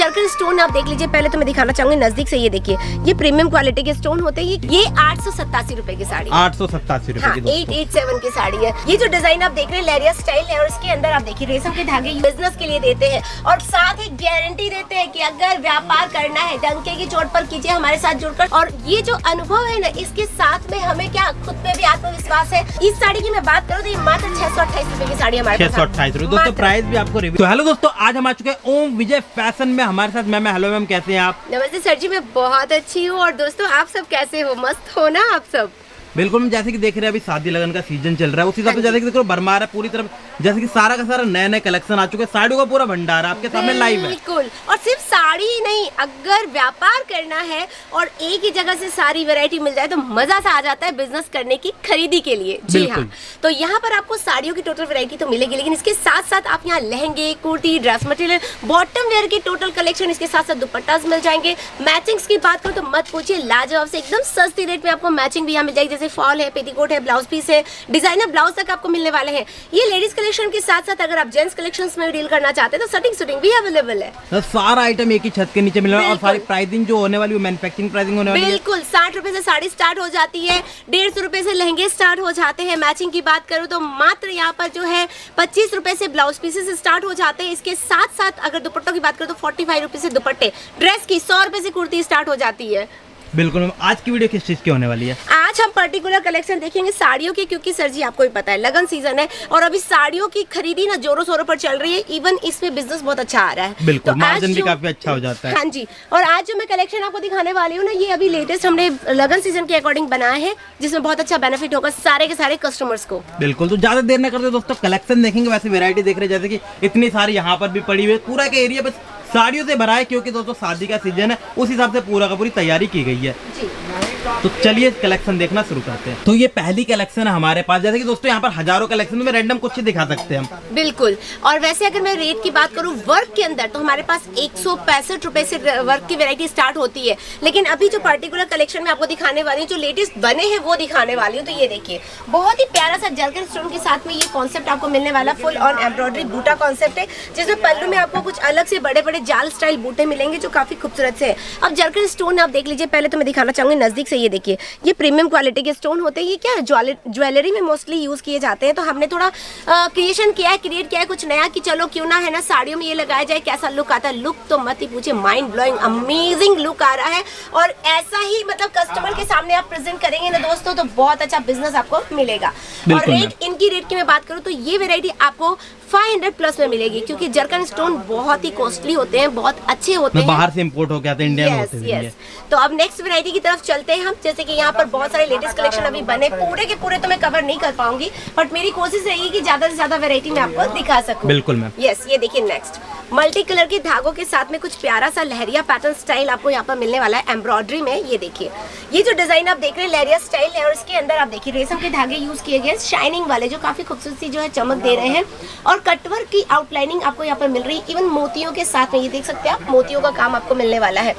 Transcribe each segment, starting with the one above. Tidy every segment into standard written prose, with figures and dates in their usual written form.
Zircon stone आप देख लीजिए, पहले तो मैं दिखाना चाहूंगी नजदीक से, ये देखिए ये प्रीमियम क्वालिटी के स्टोन होते हैं। ये 887 रुपए की साड़ी, 887 रुपए की 887 की साड़ी है। ये जो डिजाइन आप देख रहे हैं लेरिया स्टाइल है, और इसके अंदर आप देखिए रेशम के धागे बिजनेस के लिए देते हैं, और साथ ही गारंटी देते हैं कि अगर व्यापार करना है डंके की चोट पर कीजिए हमारे साथ जुड़कर। और ये जो अनुभव है ना, इसके साथ में हमें क्या खुद पे भी आत्मविश्वास है। इस साड़ी की मैं बात करूँ तो ये मात्र 628 रुपए की साड़ी हमारे 628 रुपए दोस्तों, प्राइस भी आपको रिव्यू। तो हेलो दोस्तों, आज हम आ चुके हैं ओम विजय फैशन में, हमारे साथ मैम। हेलो मैम, कैसे हैं आप? नमस्ते सर जी, मैं बहुत अच्छी हूँ। और दोस्तों आप सब कैसे हो? मस्त हो ना आप सब? बिल्कुल, जैसे कि देख रहे हैं अभी शादी लगन का सीजन चल रहा है, उसी हिसाब से जैसे कि देखो भरमार है पूरी तरफ, जैसे कि सारा का सारा नए नए कलेक्शन आ चुके हैं, साड़ियों का पूरा भंडार आपके सामने लाइव है। बिल्कुल, और सिर्फ साड़ी ही नहीं, अगर व्यापार करना है और एक ही जगह से सारी वैरायटी मिल जाए तो मजा सा आ जाता है बिजनेस करने की, खरीदी के लिए। जी हाँ, तो यहाँ पर आपको साड़ियों की टोटल वैरायटी तो मिलेगी, लेकिन इसके साथ साथ आप यहाँ लहंगे, kurti, dress material, bottom wear की टोटल कलेक्शन, इसके साथ साथ दुपट्टास मिल जाएंगे। मैचिंग्स की बात करूँ तो मत पूछिए, लाजवाब से एकदम सस्ती रेट में आपको मैचिंग भी यहाँ मिल जाएगी, जैसे फॉल है, पेटीकोट है, ब्लाउज पीस है, डिजाइनर ब्लाउज तक आपको मिलने वाले हैं। ये लेडीज कलेक्शन के साथ साथ अगर आप जेंट्स कलेक्शंस में डील करना चाहते हैं तो सटिंग सूटिंग भी अवेलेबल है। तो सारा आइटम एक ही छत के नीचे मिल रहा है, और सारी प्राइसिंग जो होने वाली है मैन्युफैक्चरिंग प्राइसिंग होने वाली है। बिल्कुल, 60 रुपए से साड़ी स्टार्ट हो जाती है, 150 रुपए से लहंगे स्टार्ट हो जाते हैं। मैचिंग की बात करूँ तो मात्र यहाँ पर जो है 25 रुपए से ब्लाउज पीसेस स्टार्ट हो जाते हैं। इसके साथ साथ अगर दुपट्टों की बात करूँ तो 45 रुपए से दुपट्टे, ड्रेस की 100 रुपए से कुर्ती स्टार्ट हो जाती है। बिल्कुल मैम, आज की वीडियो किस चीज की होने वाली है? आज हम पर्टिकुलर कलेक्शन देखेंगे साड़ियों की, क्योंकि सर जी आपको भी पता है लगन सीजन है और अभी साड़ियों की खरीदी ना जोरों शोरों पर चल रही है। इवन इसमें बिजनेस बहुत अच्छा आ रहा है। बिल्कुल, मार्जिन भी काफी अच्छा हो जाता है। हाँ जी, और आज जो मैं कलेक्शन आपको दिखाने वाली हूँ ना, ये अभी लेटेस्ट हमने लगन सीजन के अकॉर्डिंग बनाया है, जिसमें बहुत अच्छा बेनिफिट होगा सारे के सारे कस्टमर्स को। बिल्कुल, तो ज्यादा देर न करते दोस्तों, कलेक्शन देखेंगे। वैसे वैरायटी देख रहे हैं, जैसे कि इतनी सारी यहाँ पर भी पड़ी हुई है, पूरा का एरिया बस साड़ियों से भरा है, क्योंकि दोस्तों शादी का सीजन है, उस हिसाब से पूरा का पूरी तैयारी की गई है जी। तो चलिए कलेक्शन देखना शुरू करते हैं। तो ये पहली कलेक्शन है हमारे पास, जैसे कि दोस्तों यहाँ पर हजारों कलेक्शन में रैंडम कुछ ही दिखा सकते हैं हम। बिल्कुल, और वैसे अगर मैं रेट की बात करूँ वर्क के अंदर, तो हमारे पास 165 रुपए से वर्क की वैरायटी स्टार्ट होती है। लेकिन अभी जो पर्टिकुलर कलेक्शन में आपको दिखाने वाली हूँ, जो लेटेस्ट बने हैं वो दिखाने वाली हूँ। तो ये देखिए, बहुत ही प्यारा सा जरकन स्टोन के साथ में ये कॉन्सेप्ट आपको मिलने वाला, फुल ऑन एम्ब्रॉयडरी बूटा कॉन्सेप्ट है, जिसमें पल्लू में आपको कुछ अलग से बड़े बड़े जाल स्टाइल बूटे मिलेंगे जो काफी खूबसूरत से है। अब जरकन स्टोन आप देख लीजिए, पहले तो मैं दिखाना चाहूंगी नजदीक से, ये देखिए ये प्रीमियम क्वालिटी के स्टोन होते हैं। ये क्या ज्वेलरी में मोस्टली यूज किए जाते हैं, तो हमने थोड़ा क्रिएट किया है कुछ नया, कि चलो क्यों ना है ना साड़ियों में ये लगाया जाए, कैसा लुक आता है। लुक तो मत ही पूछे, माइंड ब्लोइंग अमेजिंग लुक आ रहा है, और ऐसा ही मतलब कस्टमर के सामने आप प्रेजेंट करेंगे ना दोस्तों, तो बहुत अच्छा बिजनेस आपको मिलेगा। और रेट, इनकी रेट की मैं बात करूँ तो ये वेरायटी आपको 500 प्लस में मिलेगी, क्योंकि जरकन स्टोन बहुत ही कॉस्टली होते हैं, बहुत अच्छे होते हैं, बाहर से इंपोर्ट होके आते हैं, इंडिया में होते हैं। तो अब नेक्स्ट वैरायटी की तरफ चलते हैं हम। जैसे कि यहाँ पर बहुत सारे लेटेस्ट कलेक्शन अभी बने, पूरे के पूरे तो मैं कवर नहीं कर पाऊंगी, बट मेरी कोशिश रहेगी कि ज्यादा से ज्यादा वैरायटी मैं आपको दिखा सकूं। बिल्कुल मैम। यस, ये देखिए नेक्स्ट मल्टी कलर के धागों के साथ में कुछ प्यारा सा लहरिया पैटर्न स्टाइल आपको यहाँ पर मिलने वाला है एम्ब्रॉयडरी में। ये देखिए, ये जो डिजाइन आप देख रहे हैं लहरिया स्टाइल है, और इसके अंदर आप देखिए रेशम के धागे यूज किए गए, शाइनिंग वाले, जो काफी खूबसूरती जो है चमक दे रहे हैं, और कटवर्क की आउटलाइनिंग आपको यहाँ पर मिल रही है। इवन मोतियों के साथ में ये देख सकते हैं आप, मोतियों का काम आपको मिलने वाला है।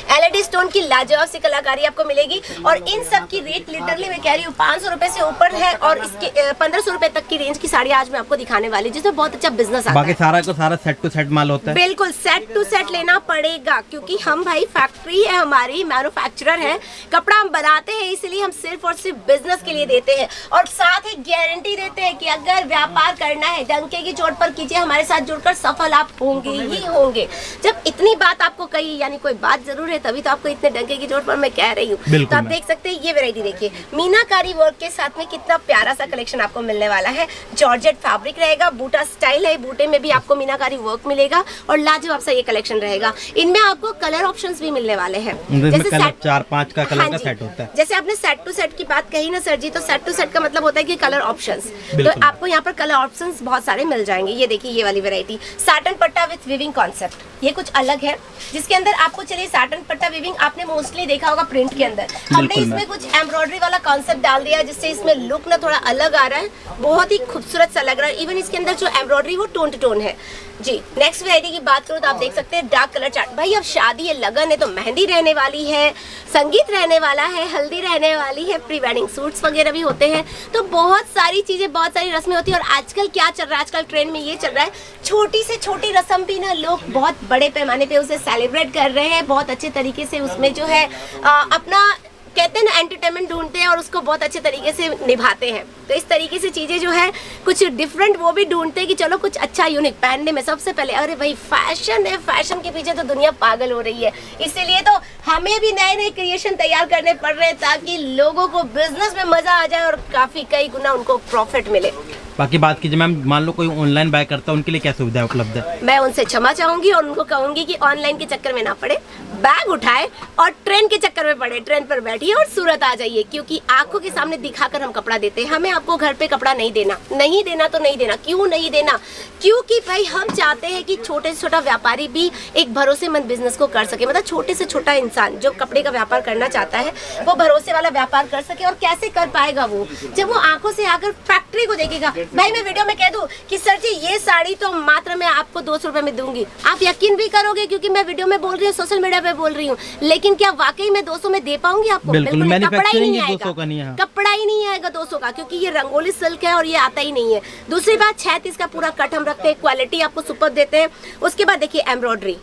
एलईडी स्टोन की लाजवाब सी कलाकारी आपको मिलेगी, और इन सब की रेट लिटरली मैं कह रही हूँ 500 रुपए से ऊपर है, और इसके 1500 रुपए तक की रेंज की साड़ी आज मैं आपको दिखाने वाली, जिसमें बहुत अच्छा बिजनेस आता है। बाकी सारा को सारा सेट टू सेट माल होता है। बिल्कुल, सेट टू सेट लेना पड़ेगा, क्योंकि हम भाई फैक्ट्री है हमारी, मैन्युफैक्चरर है, कपड़ा हम बनाते हैं, इसलिए हम सिर्फ और सिर्फ बिजनेस के लिए देते हैं, और साथ ही गारंटी देते हैं कि अगर व्यापार करना है डंके की चोट पर कीजिए हमारे साथ जुड़कर, सफल आप होंगे ही होंगे। जब इतनी बात आपको कही, यानी कोई बात जरूर है, तभी तो आपको इतने डंके की चोट पर मैं कह रही हूँ। तो आप देख सकते हैं ये वैरायटी देखिए, मीनाकारी वर्क के साथ में कितना प्यारा सा कलेक्शन आपको मिलने वाला है। जॉर्जेट फैब्रिक रहेगा, बूटा स्टाइल है, बूटे में भी आपको मीनाकारी वर्क मिलेगा, और लाजवाब सा ये कलेक्शन रहेगा। इनमें आपको कलर ऑप्शंस भी मिलने वाले हैं, जैसे 4-5 का कलर का सेट होता है। जैसे आपने सेट टू सेट की बात कही ना सर जी, तो सेट टू सेट का मतलब होता है कि कलर ऑप्शंस, तो आपको यहाँ पर कलर ऑप्शंस बहुत सारे मिल जाएंगे। ये देखिए ये वाली वैरायटी साटन पट्टा विथ विविंग कॉन्सेप्ट, ये कुछ अलग है, जिसके अंदर आपको, चलिए साटन पट्टा विविंग आपने मोस्टली देखा होगा प्रिंट के अंदर, हमने इसमें कुछ एम्ब्रॉयडरी वाला कॉन्सेप्ट डाल दिया है, जिससे इसमें लुक ना थोड़ा अलग आ रहा है, बहुत ही खूबसूरत सा लग रहा है। इवन इसके अंदर जो एम्ब्रॉयडरी वो टोन टू टोन है, जी। नेक्स्ट वैरायटी की बात करूँ तो आप देख सकते हैं डार्क कलर चार्ट। भाई अब शादी है, लगन है, तो मेहंदी रहने वाली है, संगीत रहने वाला है, हल्दी रहने वाली है, प्री वेडिंग सूट्स वगैरह भी होते हैं, तो बहुत सारी चीजें, बहुत सारी रस्में होती है। और आजकल क्या चल रहा है, आजकल ट्रेंड में ये चल रहा है, छोटी से छोटी रस्म भी ना लोग बहुत बड़े पैमाने पे उसे सेलिब्रेट कर रहे हैं, बहुत अच्छे तरीके से उसमें जो है अपना कहते हैं ना एंटरटेनमेंट ढूंढते हैं और उसको बहुत अच्छे तरीके से निभाते हैं। तो इस तरीके से चीज़ें जो है कुछ डिफरेंट वो भी ढूंढते हैं कि चलो कुछ अच्छा यूनिक पहनने में। सबसे पहले अरे भाई फैशन है, फैशन के पीछे तो दुनिया पागल हो रही है, इसीलिए तो हमें भी नए नए क्रिएशन तैयार करने पड़ रहे हैं ताकि लोगों को बिजनेस में मजा आ जाए और काफी कई गुना उनको प्रॉफिट मिले। बाकी बात कीजिए मैम, मान लो कोई ऑनलाइन बाय करता है, उनके लिए क्या सुविधा उपलब्ध है? मैं उनसे क्षमा चाहूंगी और उनको कहूंगी कि ऑनलाइन के चक्कर में ना पड़े, बैग उठाए और ट्रेन के चक्कर में पड़े, ट्रेन पर बैठिए और सूरत आ जाइए, क्योंकि आंखों के सामने दिखाकर हम कपड़ा देते हैं। हमें आपको घर पे कपड़ा नहीं देना, नहीं देना तो नहीं देना। क्यों नहीं देना? क्योंकि भाई हम चाहते हैं कि छोटे से छोटा व्यापारी भी एक भरोसेमंद बिजनेस को कर सके। मतलब छोटे से छोटा इंसान जो कपड़े का व्यापार करना चाहता है वो भरोसे वाला व्यापार कर सके। और कैसे कर पाएगा वो? जब वो आंखों से आकर फैक्ट्री को देखेगा। भाई मैं वीडियो में कह दूं कि सर जी ये साड़ी तो मात्र मैं आपको 200 रुपए में दूंगी, आप यकीन भी करोगे क्योंकि मैं वीडियो में बोल रही हूँ, सोशल मीडिया पे बोल रही हूँ, लेकिन क्या वाकई में 200 में दे पाऊंगी आपको? बिल्कुल, कपड़ा ही नहीं आएगा, 200 का नहीं है, कपड़ा ही नहीं आएगा 200 का, क्योंकि ये रंगोली सिल्क है और ये आता ही नहीं है। दूसरी बात 36 का पूरा कट हम रखते हैं, क्वालिटी आपको सुपर देते हैं। उसके बाद देखिए एम्ब्रॉयडरी,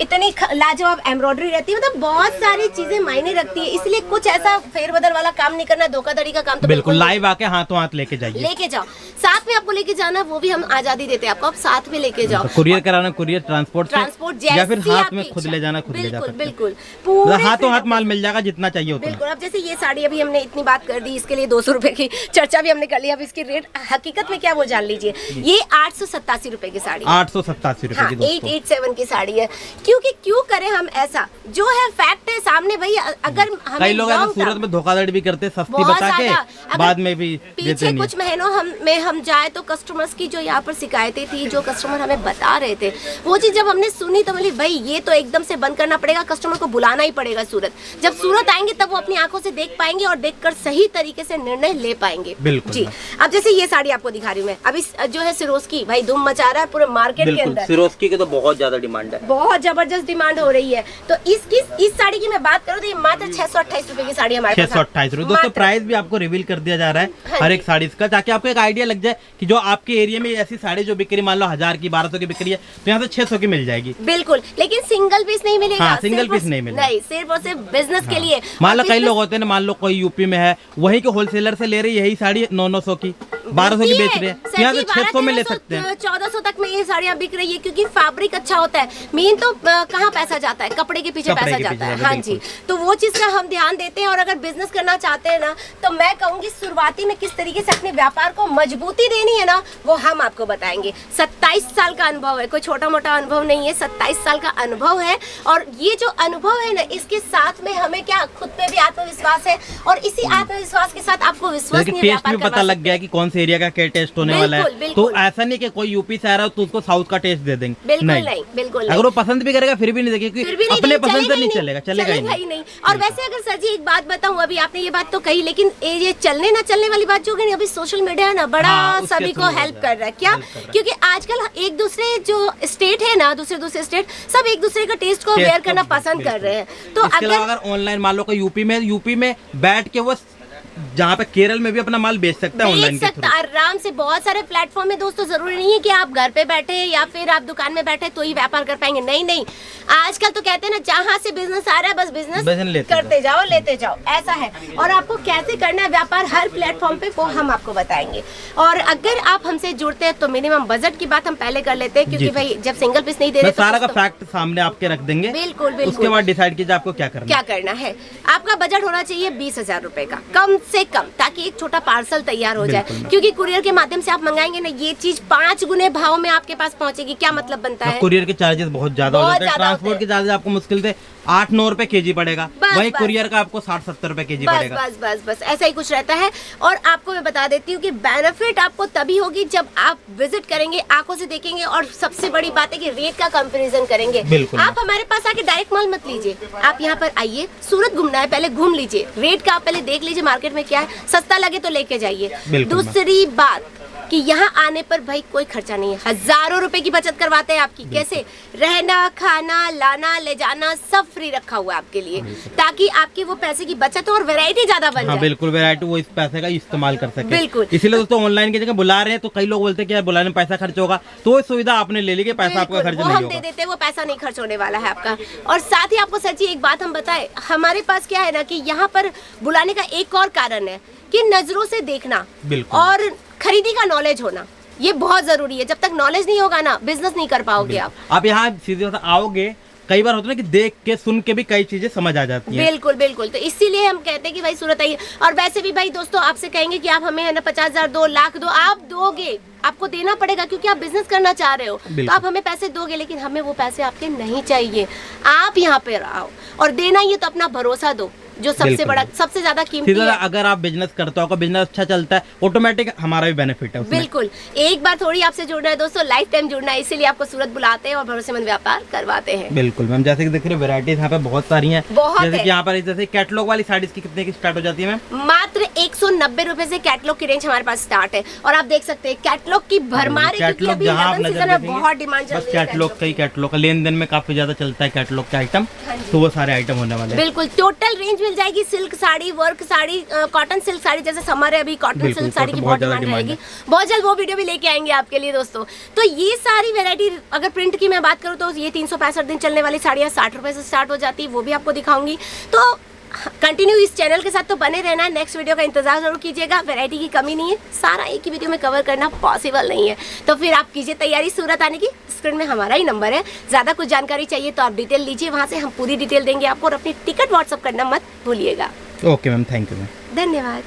इतनी लाजवाब एम्ब्रॉयडरी रहती है, मतलब बहुत सारी चीजें मायने रखती है। इसलिए कुछ ऐसा फेरबदल वाला काम नहीं करना, धोखाधड़ी का काम तो बिल्कुल लाइव आके हाथों हाथ लेके जाइए, लेके जाओ। साथ में आपको लेके जाना वो भी हम आजादी देते हैं आपको, आप साथ में लेके जाओ। कुरियर कराना, कुरियर ट्रांसपोर्ट या फिर हाथ में खुद ले जाना, खुद ले जा सकते हैं। बिल्कुल पूरे हाथों हाथ माल मिल जाएगा जितना चाहिए उतना। बिल्कुल। अब जैसे ये साड़ी अभी हमने इतनी बात कर दी, इसके लिए 200 रुपए की चर्चा भी हमने कर ली। अब इसकी रेट हकीकत में क्या वो जान लीजिए, ये 887 रुपए की साड़ी, 887 रुपए की 887 की साड़ी है। क्योंकि क्यों करें हम ऐसा, जो है फैक्ट है सामने भाई। अगर कई लोग ऐसा सूरत में धोखाधड़ी भी करते, सस्ती बता के बाद में भी पीछे कुछ महीनों में हम जाए तो कस्टमर्स की जो यहाँ पर शिकायतें थी, जो कस्टमर हमें बता रहे थे, वो चीज जब हमने सुनी तो बोली भाई ये तो एकदम से बंद करना पड़ेगा, कस्टमर को बुलाना ही पड़ेगा सूरत। जब सूरत आएंगे तब वो अपनी आंखों से देख पाएंगे और देखकर सही तरीके से निर्णय ले पाएंगे। जी। अब जैसे ये साड़ी आपको दिखा रही हूँ मैं, अभी जो है सिरोस्की भाई धूम मचा रहा है पूरे मार्केट के अंदर। सिरोस्की की तो बहुत ज्यादा डिमांड है, बहुत जबरदस्त डिमांड हो रही है। तो इस साड़ी की मैं बात करूँ तो ये मात्र 628 रुपए की साड़ी हमारे पास। 628 रुपए। दोस्तों प्राइस भी आपको रिवील कर दिया जा रहा है हर एक साड़ी का, ताकि आपको एक आइडिया लग जाए कि जो आपके एरिया में ऐसी साड़ी जो बिक रही, मान लो 1000 की 1200 की बिक रही है, तो यहाँ से 600 की मिल जाएगी। बिल्कुल, लेकिन सिंगल पीस नहीं मिलेगा। हाँ, सिंगल पीस नहीं मिलेगा, नहीं, सिर्फ और सिर्फ बिजनेस के लिए। मान लो कई लोग होते हैं ना, मान लो कोई यूपी में है, वही के होलसेलर से ले रही यही साड़ी 900 की 1200 की बेच रहे हैं, यहाँ से 600 में ले सकते हैं, 1400 तक में ये साड़ियाँ बिक रही है, क्योंकि फैब्रिक अच्छा होता है। मेन तो कहाँ पैसा जाता है, कपड़े के पीछे पैसा जाता है। हाँ जी, तो वो चीज का हम ध्यान देते हैं। और अगर बिजनेस करना चाहते हैं ना, तो मैं कहूंगी शुरुआती में किस तरीके से अपने व्यापार को मजबूती देनी है ना, वो हम आपको बताएंगे। 27 साल का अनुभव है, कोई छोटा मोटा अनुभव नहीं है, 27 साल का अनुभव है। और ये जो अनुभव है ना, इसके साथ में हमें क्या, खुद पे भी आत्मविश्वास है, और इसी आत्मविश्वास के साथ आपको विश्वसनीय टेस्ट में पता लग गया कि कौन से एरिया का क्या टेस्ट होने वाला है। तो ऐसा नहीं कि कोई यूपी से आ रहा है तो उसको साउथ का टेस्ट दे देंगे, बिल्कुल नहीं, बिल्कुल। अगर वो पसंद भी करेगा फिर भी नहीं देखेगा, अपने पसंद से नहीं चलेगा, चलेगा ही नहीं। और वैसे अगर सर जी एक बात बताऊं, अभी आपने ये बात तो कही, लेकिन ये चलने ना चलने वाली बात जो है, अभी सोशल मीडिया है ना बड़ा सभी को हेल्प कर रहा है। क्या? क्योंकि आजकल एक दूसरे जो स्टेट है ना, दूसरे स्टेट सब एक दूसरे का टेस्ट को वेयर करना पसंद कर रहे हैं। तो अगर ऑनलाइन मान लो कोई यूपी में बैठ के वो जहाँ पे केरल में भी अपना माल बेच सकता है ऑनलाइन के थ्रू, आराम से। बहुत सारे प्लेटफॉर्म में दोस्तों, जरूरी नहीं है कि आप घर पे बैठे या फिर आप दुकान में बैठे तो ही व्यापार कर पाएंगे। नहीं, आजकल तो कहते हैं ना, जहाँ से बिजनेस आ रहा है बस बिजनेस करते जाओ, लेते जाओ, ऐसा है। और आपको कैसे करना है व्यापार हर प्लेटफॉर्म पे, वो हम आपको बताएंगे। और अगर आप हमसे जुड़ते हैं तो मिनिमम बजट की बात हम पहले कर लेते हैं, क्योंकि भाई जब सिंगल पीस नहीं दे रहे, सारा का फैक्ट सामने आपके रख देंगे। बिल्कुल। उसके बाद डिसाइड कीजिए आपको क्या करना है। आपका बजट होना चाहिए 20,000 रुपए का कम से कम, ताकि एक छोटा पार्सल तैयार हो जाए। क्योंकि कुरियर के माध्यम से आप मंगाएंगे ना, ये चीज 5 गुने भाव में आपके पास पहुंचेगी। क्या मतलब बनता है? कुरियर के चार्जेस बहुत ज्यादा हो जाते हैं, ट्रांसपोर्ट के चार्जेस आपको मुश्किल से 8-9 रुपए केजी पड़ेगा, वही कुरियर का आपको 60-70 रुपए केजी पड़ेगा। बस ऐसा ही कुछ रहता है। और आपको मैं बता देती हूँ कि बेनिफिट आपको तभी होगी जब आप विजिट करेंगे, आंखों से देखेंगे, और सबसे बड़ी बात है कि रेट का कंपैरिजन करेंगे। आप हमारे पास आके डायरेक्ट माल मत लीजिए, आप यहाँ पर आइए, सूरत घूमना है पहले घूम लीजिए, रेट का आप पहले देख लीजिए मार्केट में क्या है, सस्ता लगे तो लेके जाइए। दूसरी बात, कि यहाँ आने पर भाई कोई खर्चा नहीं है, हजारों रुपए की बचत करवाते हैं आपकी। कैसे? रहना, खाना, लाना, ले जाना सब फ्री रखा हुआ है आपके लिए, ताकि आपकी वो पैसे की बचत हो और वैरायटी ज्यादा बन जाए। बिल्कुल, वैरायटी वो इस पैसे का इस्तेमाल कर सके। बिल्कुल। इसीलिए दोस्तों ऑनलाइन की जगह बुला रहे हैं तो कई लोग बोलते हैं कि यार बुलाने में पैसा खर्च होगा, तो वो सुविधा आपने ले ली कि पैसा आपका खर्च नहीं हम होगा। दे देते हैं, वो पैसा नहीं खर्च होने वाला है आपका। और साथ ही आपको सर जी एक बात हम बताएं, हमारे पास क्या है ना कि यहाँ पर बुलाने का एक और कारण है कि नजरों से देखना और खरीदी का नॉलेज होना, ये बहुत जरूरी है। जब तक नॉलेज नहीं होगा ना, बिजनेस नहीं कर पाओगे आप यहाँ सीधे आओगे, कई बार होता है ना कि देख के सुन के भी कई चीजें समझ आ जाती हैं। बिल्कुल बिल्कुल, तो इसीलिए हम कहते हैं कि भाई सूरत आइए। और वैसे भी भाई दोस्तों आपसे कहेंगे कि आप हमें है ना 50,000 दो, लाख दो, आप दोगे, आपको देना पड़ेगा क्योंकि आप बिजनेस करना चाह रहे हो, तो आप हमें पैसे दोगे, लेकिन हमें वो पैसे आपके नहीं चाहिए। आप यहाँ पे आओ और देना ही है तो अपना भरोसा दो, जो सबसे बड़ा, सबसे ज्यादा कीमती है। अगर आप बिजनेस करते हो, बिजनेस अच्छा चलता है, ऑटोमेटिक हमारा भी बेनिफिट है उसमें। बिल्कुल, एक बार थोड़ी आपसे जुड़ना है दोस्तों, लाइफ टाइम जुड़ना है, इसीलिए आपको सूरत बुलाते हैं और भरोसेमंद व्यापार करवाते हैं। बिल्कुल मैम, जैसे कि देख रहे हैं वैरायटीज यहाँ पे बहुत सारी हैं। जैसे कि यहाँ पर जैसे कैटलॉग वाली साड़ीज की कितने की स्टार्ट हो जाती है मैम? मात्र 190 रुपए से कैटलॉग की रेंज हमारे पास स्टार्ट है। और आप देख सकते हैं कैटलॉग की भरमार, कैटलॉग जहाँ आप नजर देखेंगे बहुत डिमांड बस कैटलॉग का ही, कैटलॉग का लेन देन में काफी ज्यादा चलता है कैटलॉग के आइटम, तो वो सारे आइटम होने वाले हैं। बिल्कुल, टोटल रेंज मिल जाएगी। Silk sari, work sari, cotton silk sari, जैसे समर है अभी, कॉटन सिल्क साड़ी की बहुत डिमांड रहेगी। बहुत जल्द वो वीडियो भी लेके आएंगे आपके लिए दोस्तों। तो ये सारी वैरायटी, अगर प्रिंट की मैं बात करूँ तो ये 365 दिन चलने वाली साड़ियाँ 60 रुपए से स्टार्ट हो जाती है, वो भी आपको दिखाऊंगी। तो कंटिन्यू इस चैनल के साथ तो बने रहना है, नेक्स्ट वीडियो का इंतजार जरूर कीजिएगा। वैरायटी की कमी नहीं है, सारा एक ही वीडियो में कवर करना पॉसिबल नहीं है, तो फिर आप कीजिए तैयारी सूरत आने की। स्क्रीन में हमारा ही नंबर है, ज़्यादा कुछ जानकारी चाहिए तो आप डिटेल लीजिए, वहाँ से हम पूरी डिटेल देंगे आपको, और अपनी टिकट व्हाट्सअप करना मत भूलिएगा। Okay ma'am, thank you ma'am, धन्यवाद।